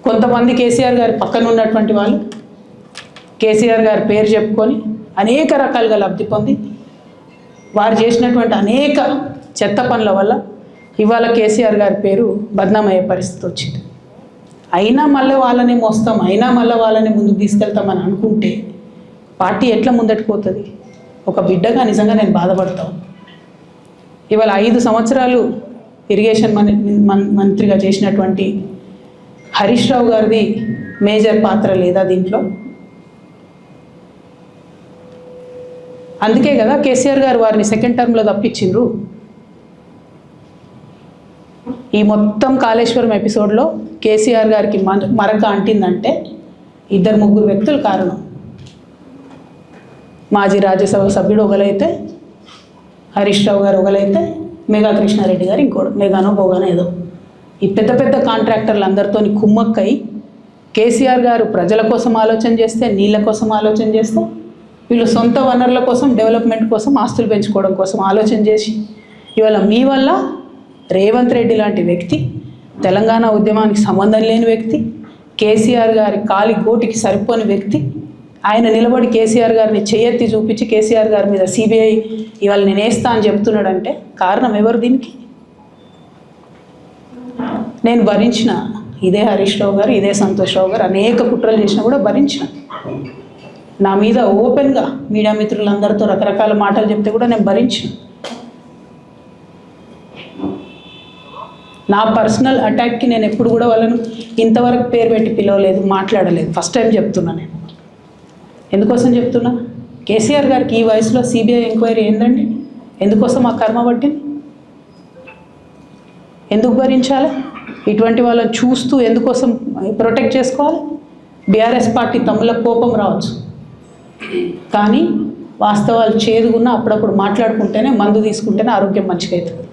కొంతమంది కేసీఆర్ గారి పక్కన ఉన్నటువంటి వాళ్ళు కేసీఆర్ గారి పేరు చెప్పుకొని అనేక రకాలుగా లబ్ధి పొంది వారు చేసినటువంటి అనేక చెత్త పనుల వల్ల ఇవాళ కేసీఆర్ గారి పేరు బద్నామయ్యే పరిస్థితి వచ్చింది. అయినా మళ్ళీ వాళ్ళని మోస్తాం, అయినా మళ్ళీ వాళ్ళని ముందుకు తీసుకెళ్తామని అనుకుంటే పార్టీ ఎట్లా ముందటికి పోతుంది? ఒక బిడ్డగా నిజంగా నేను బాధపడతాను. ఇవాళ 5 సంవత్సరాలు ఇరిగేషన్ మంత్రిగా చేసినటువంటి హరీష్ రావు గారిది మేజర్ పాత్ర లేదా దీంట్లో? అందుకే కదా కేసీఆర్ గారు వారిని సెకండ్ టర్మ్లో తప్పించిండ్రు. ఈ మొత్తం కాళేశ్వరం ఎపిసోడ్లో కేసీఆర్ గారికి మరక అంటిందంటే 2-3 వ్యక్తులు కారణం. మాజీ రాజ్యసభ సభ్యుడు ఒకలైతే, హరీష్ రావు గారు ఒకలైతే, మేఘా కృష్ణారెడ్డి గారు ఇంకోడు, మేఘానో బోగానో ఏదో. ఈ పెద్ద పెద్ద కాంట్రాక్టర్లు అందరితో కుమ్మక్కై కేసీఆర్ గారు ప్రజల కోసం ఆలోచన చేస్తే, నీళ్ళ కోసం ఆలోచన చేస్తే, వీళ్ళు సొంత వనరుల కోసం, డెవలప్మెంట్ కోసం, ఆస్తులు పెంచుకోవడం కోసం ఆలోచన చేసి ఇవాళ మీ వల్ల రేవంత్ రెడ్డి లాంటి వ్యక్తి, తెలంగాణ ఉద్యమానికి సంబంధం లేని వ్యక్తి, కేసీఆర్ గారి కాలి గోటికి సరిపోని వ్యక్తి, ఆయన నిలబడి కేసీఆర్ గారిని చేయెత్తి చూపించి కేసీఆర్ గారి మీద సిబిఐ ఇవాళ నేను వేస్తా అని చెప్తున్నాడంటే కారణం ఎవరు దీనికి? నేను భరించిన ఇదే హరీష్ రావు గారు, ఇదే సంతోష్ రావు గారు అనేక కుట్రలు చేసినా కూడా భరించిన. నా మీద ఓపెన్గా మీడియా మిత్రులందరితో రకరకాల మాటలు చెప్తే కూడా నేను భరించిన. నా పర్సనల్ అటాక్కి నేను ఎప్పుడు కూడా వాళ్ళను ఇంతవరకు పేరు పెట్టి పిలవలేదు, మాట్లాడలేదు. ఫస్ట్ టైం చెప్తున్నా. నేను ఎందుకోసం చెప్తున్నా? కేసీఆర్ గారికి ఈ వయసులో సిబిఐ ఎంక్వైరీ ఏందండి? ఎందుకోసం ఆ కర్మ పట్టింది? ఎందుకు భరించాలి? ఇటువంటి వాళ్ళని చూస్తూ ఎందుకోసం ప్రొటెక్ట్ చేసుకోవాలి? బీఆర్ఎస్ పార్టీ తమ్ముల కోపం రావచ్చు, కానీ వాస్తవాలు చేదుగున్నా అప్పుడప్పుడు మాట్లాడుకుంటేనే, మందు తీసుకుంటేనే ఆరోగ్యం మంచిగా అవుతుంది.